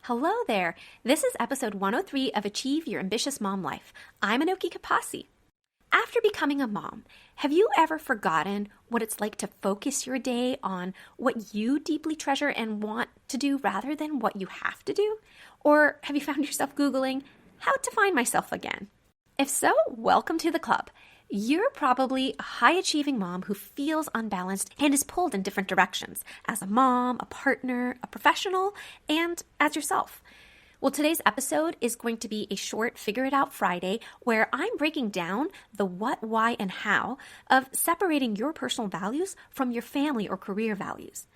Hello there. This is episode 103 of Achieve Your Ambitious Mom Life. I'm Anoki Kapasi. After becoming a mom, have you ever forgotten what it's like to focus your day on what you deeply treasure and want to do rather than what you have to do? Or have you found yourself Googling, how to find myself again? If so, welcome to the club. You're probably a high-achieving mom who feels unbalanced and is pulled in different directions as a mom, a partner, a professional, and as yourself. Well, today's episode is going to be a short Figure It Out Friday where I'm breaking down the what, why, and how of separating your personal values from your family or career values.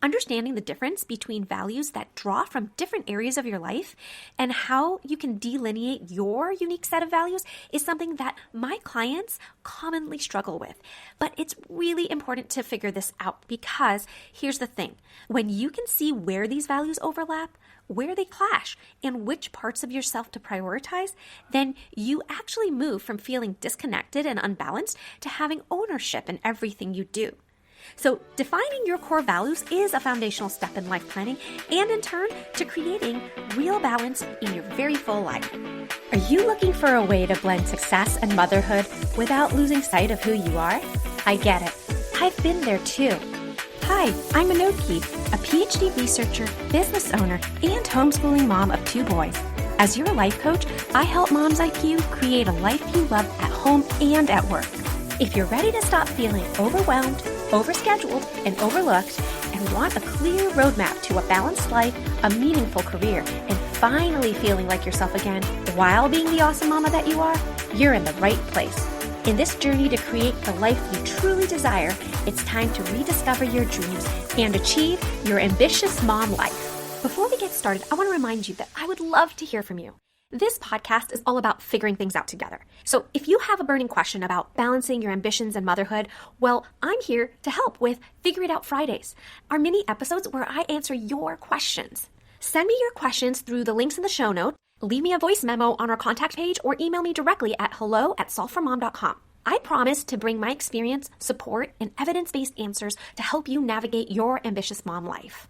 Understanding the difference between values that draw from different areas of your life and how you can delineate your unique set of values is something that my clients commonly struggle with. But it's really important to figure this out because here's the thing. When you can see where these values overlap, where they clash, and which parts of yourself to prioritize, then you actually move from feeling disconnected and unbalanced to having ownership in everything you do. So defining your core values is a foundational step in life planning and in turn to creating real balance in your very full life. Are you looking for a way to blend success and motherhood without losing sight of who you are? I get it. I've been there too. Hi, I'm Anoki, a PhD researcher, business owner, and homeschooling mom of 2 boys. As your life coach, I help moms like you create a life you love at home and at work. If you're ready to stop feeling overwhelmed, overscheduled, and overlooked, and want a clear roadmap to a balanced life, a meaningful career, and finally feeling like yourself again while being the awesome mama that you are, you're in the right place. In this journey to create the life you truly desire, it's time to rediscover your dreams and achieve your ambitious mom life. Before we get started, I want to remind you that I would love to hear from you. This podcast is all about figuring things out together. So if you have a burning question about balancing your ambitions and motherhood, well, I'm here to help with Figure It Out Fridays, our mini episodes where I answer your questions. Send me your questions through the links in the show notes, leave me a voice memo on our contact page, or email me directly at hello@solveformom.com. I promise to bring my experience, support, and evidence-based answers to help you navigate your ambitious mom life.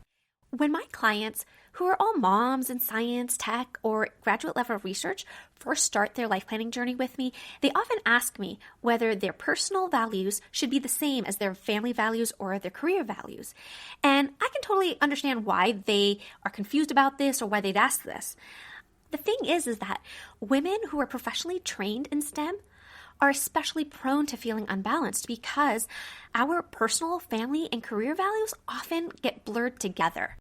When my clients, who are all moms in science, tech, or graduate level research, first start their life planning journey with me, they often ask me whether their personal values should be the same as their family values or their career values. And I can totally understand why they are confused about this or why they'd ask this. The thing is that women who are professionally trained in STEM are especially prone to feeling unbalanced because our personal, family, and career values often get blurred together.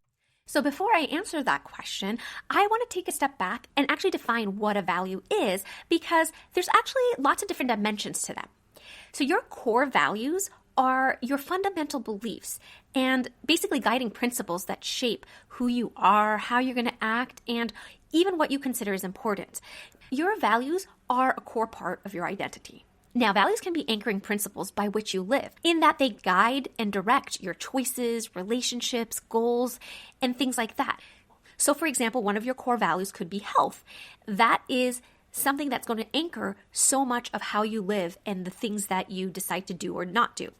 So before I answer that question, I want to take a step back and actually define what a value is because there's actually lots of different dimensions to them. So your core values are your fundamental beliefs and basically guiding principles that shape who you are, how you're going to act, and even what you consider is important. Your values are a core part of your identity. Now, values can be anchoring principles by which you live, in that they guide and direct your choices, relationships, goals, and things like that. So, for example, one of your core values could be health. That is something that's going to anchor so much of how you live and the things that you decide to do or not do.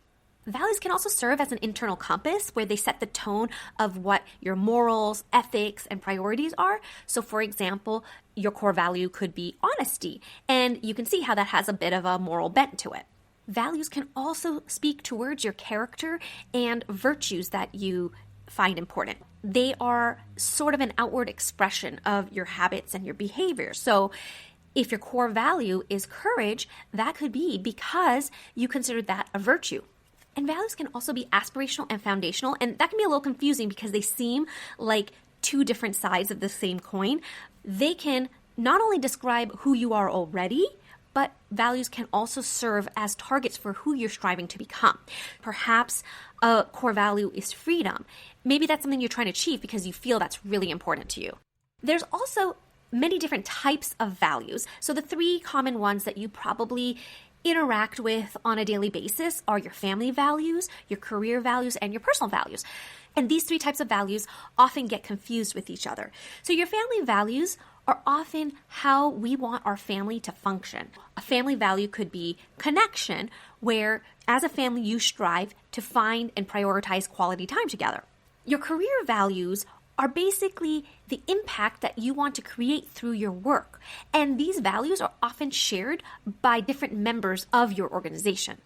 Values can also serve as an internal compass where they set the tone of what your morals, ethics, and priorities are. So, for example, your core value could be honesty, and you can see how that has a bit of a moral bent to it. Values can also speak towards your character and virtues that you find important. They are sort of an outward expression of your habits and your behavior. So, if your core value is courage, that could be because you consider that a virtue. And values can also be aspirational and foundational, and that can be a little confusing because they seem like 2 different sides of the same coin. They can not only describe who you are already, but values can also serve as targets for who you're striving to become. Perhaps a core value is freedom. Maybe that's something you're trying to achieve because you feel that's really important to you. There's also many different types of values. So the 3 common ones that you probably interact with on a daily basis are your family values, your career values, and your personal values. And these 3 types of values often get confused with each other. So your family values are often how we want our family to function. A family value could be connection, where as a family you strive to find and prioritize quality time together. Your career values are basically the impact that you want to create through your work. And these values are often shared by different members of your organization.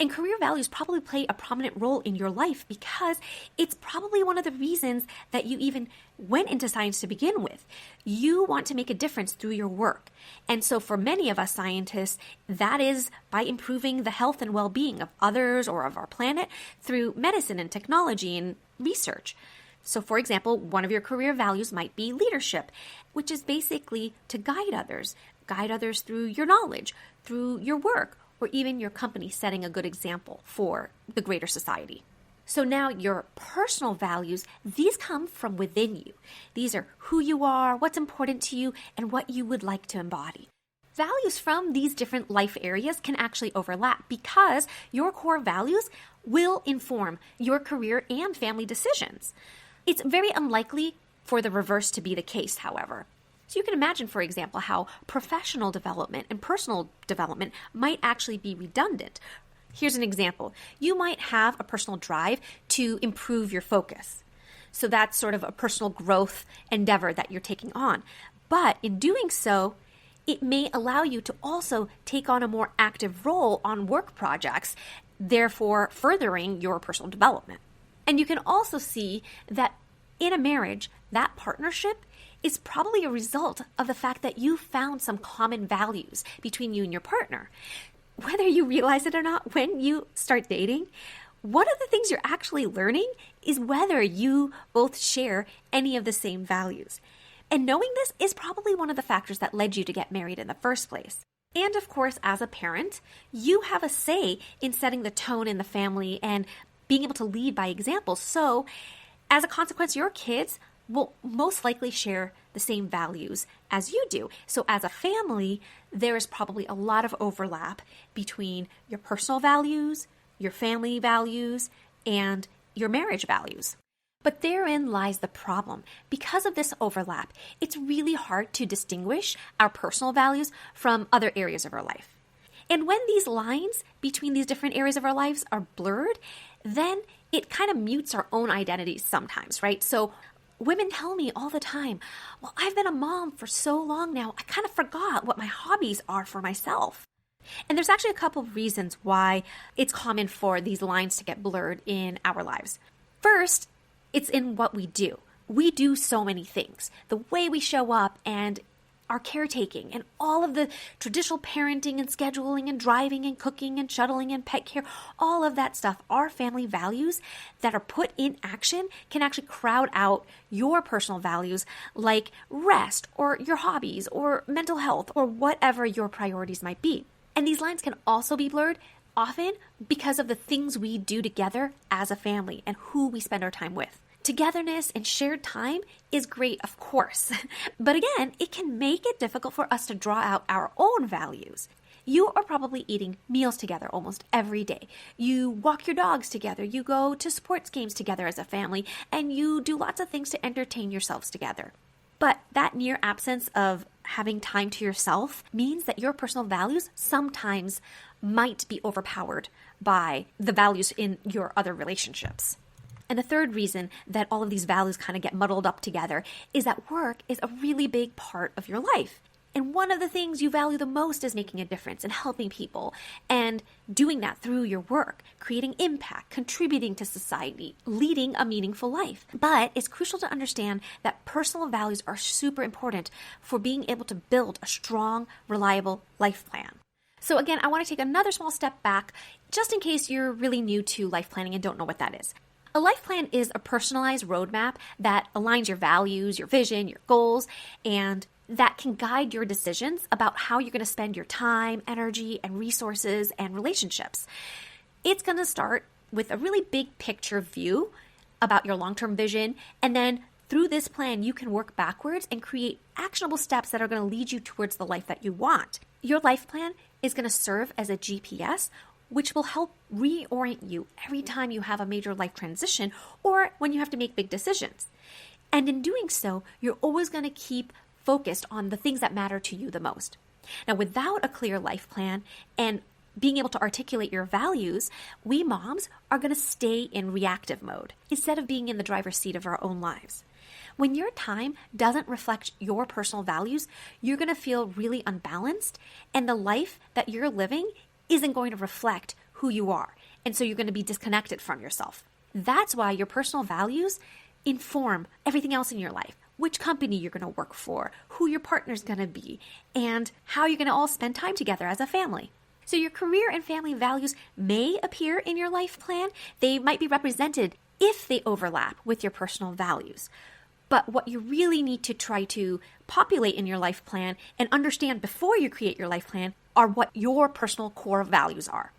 And career values probably play a prominent role in your life because it's probably one of the reasons that you even went into science to begin with. You want to make a difference through your work. And so for many of us scientists, that is by improving the health and well-being of others or of our planet through medicine and technology and research. So for example, one of your career values might be leadership, which is basically to guide others through your knowledge, through your work, or even your company setting a good example for the greater society. So now your personal values, these come from within you. These are who you are, what's important to you, and what you would like to embody. Values from these different life areas can actually overlap because your core values will inform your career and family decisions. It's very unlikely for the reverse to be the case, however. So you can imagine, for example, how professional development and personal development might actually be redundant. Here's an example. You might have a personal drive to improve your focus. So that's sort of a personal growth endeavor that you're taking on. But in doing so, it may allow you to also take on a more active role on work projects, therefore furthering your personal development. And you can also see that in a marriage, that partnership is probably a result of the fact that you found some common values between you and your partner. Whether you realize it or not, when you start dating, one of the things you're actually learning is whether you both share any of the same values. And knowing this is probably one of the factors that led you to get married in the first place. And of course, as a parent, you have a say in setting the tone in the family and being able to lead by example. So as a consequence, your kids will most likely share the same values as you do. So as a family, there is probably a lot of overlap between your personal values, your family values, and your marriage values. But therein lies the problem. Because of this overlap, it's really hard to distinguish our personal values from other areas of our life. And when these lines between these different areas of our lives are blurred, then it kind of mutes our own identities sometimes, right? So women tell me all the time, well, I've been a mom for so long now, I kind of forgot what my hobbies are for myself. And there's actually a couple of reasons why it's common for these lines to get blurred in our lives. First, it's in what we do. We do so many things. The way we show up and our caretaking and all of the traditional parenting and scheduling and driving and cooking and shuttling and pet care, all of that stuff, our family values that are put in action can actually crowd out your personal values like rest or your hobbies or mental health or whatever your priorities might be. And these lines can also be blurred often because of the things we do together as a family and who we spend our time with. Togetherness and shared time is great, of course, but again, it can make it difficult for us to draw out our own values. You are probably eating meals together almost every day. You walk your dogs together, you go to sports games together as a family, and you do lots of things to entertain yourselves together. But that near absence of having time to yourself means that your personal values sometimes might be overpowered by the values in your other relationships. And the third reason that all of these values kind of get muddled up together is that work is a really big part of your life. And one of the things you value the most is making a difference and helping people and doing that through your work, creating impact, contributing to society, leading a meaningful life. But it's crucial to understand that personal values are super important for being able to build a strong, reliable life plan. So again, I want to take another small step back just in case you're really new to life planning and don't know what that is. A life plan is a personalized roadmap that aligns your values, your vision, your goals, and that can guide your decisions about how you're going to spend your time, energy, and resources and relationships. It's going to start with a really big picture view about your long-term vision, and then through this plan, you can work backwards and create actionable steps that are going to lead you towards the life that you want. Your life plan is going to serve as a GPS, which will help reorient you every time you have a major life transition or when you have to make big decisions. And in doing so, you're always going to keep focused on the things that matter to you the most. Now, without a clear life plan and being able to articulate your values, we moms are going to stay in reactive mode instead of being in the driver's seat of our own lives. When your time doesn't reflect your personal values, you're going to feel really unbalanced, and the life that you're living isn't going to reflect who you are. And so you're going to be disconnected from yourself. That's why your personal values inform everything else in your life. Which company you're going to work for, who your partner's going to be, and how you're going to all spend time together as a family. So your career and family values may appear in your life plan. They might be represented if they overlap with your personal values. But what you really need to try to populate in your life plan and understand before you create your life plan are what your personal core values are.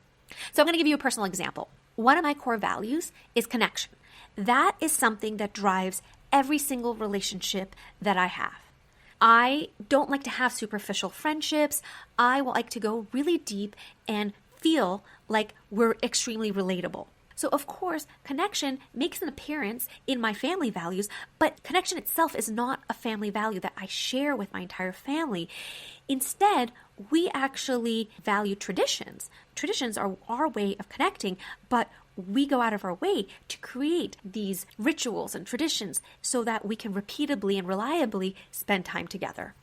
So I'm going to give you a personal example. One of my core values is connection. That is something that drives every single relationship that I have. I don't like to have superficial friendships. I will like to go really deep and feel like we're extremely relatable. So of course, connection makes an appearance in my family values, but connection itself is not a family value that I share with my entire family. Instead, we actually value traditions. Traditions are our way of connecting, but we go out of our way to create these rituals and traditions so that we can repeatably and reliably spend time together.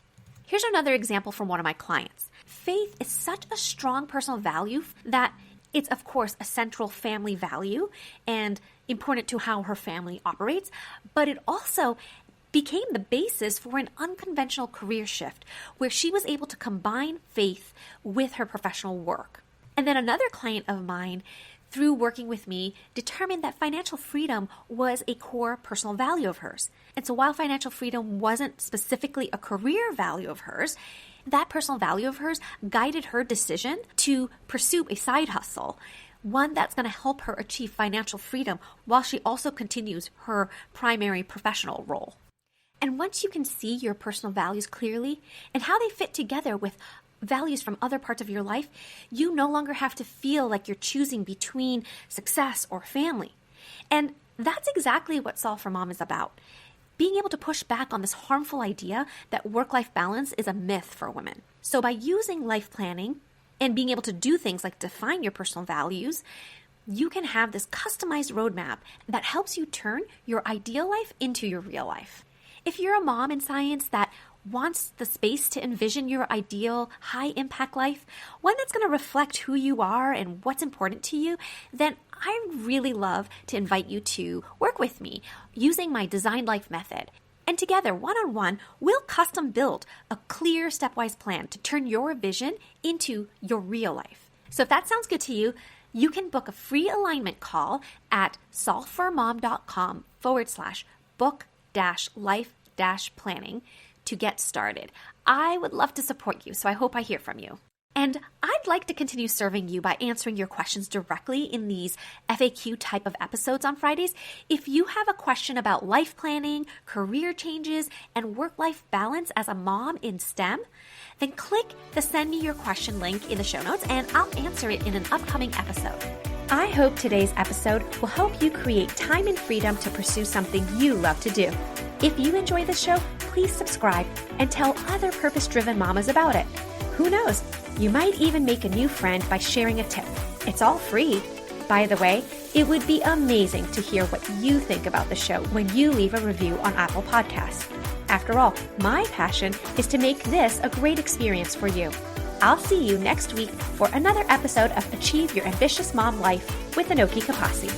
Here's another example from one of my clients. Faith is such a strong personal value that it's, of course, a central family value and important to how her family operates, but it also became the basis for an unconventional career shift where she was able to combine faith with her professional work. And then another client of mine, through working with me, determined that financial freedom was a core personal value of hers. And so while financial freedom wasn't specifically a career value of hers, that personal value of hers guided her decision to pursue a side hustle, one that's going to help her achieve financial freedom while she also continues her primary professional role. And once you can see your personal values clearly and how they fit together with values from other parts of your life, you no longer have to feel like you're choosing between success or family. And that's exactly what Solve for Mom is about. Being able to push back on this harmful idea that work-life balance is a myth for women. So by using life planning and being able to do things like define your personal values, you can have this customized roadmap that helps you turn your ideal life into your real life. If you're a mom in science that wants the space to envision your ideal high-impact life, one that's going to reflect who you are and what's important to you, then I really love to invite you to work with me using my Design Life method. And together, one-on-one, we'll custom build a clear stepwise plan to turn your vision into your real life. So if that sounds good to you, you can book a free alignment call at solveformom.com/book-life-planning to get started. I would love to support you, so I hope I hear from you. And I'd like to continue serving you by answering your questions directly in these FAQ type of episodes on Fridays. If you have a question about life planning, career changes, and work-life balance as a mom in STEM, then click the Send Me Your Question link in the show notes and I'll answer it in an upcoming episode. I hope today's episode will help you create time and freedom to pursue something you love to do. If you enjoy this show, please subscribe and tell other purpose-driven mamas about it. Who knows? You might even make a new friend by sharing a tip. It's all free. By the way, it would be amazing to hear what you think about the show when you leave a review on Apple Podcasts. After all, my passion is to make this a great experience for you. I'll see you next week for another episode of Achieve Your Ambitious Mom Life with Anoki Kapasi.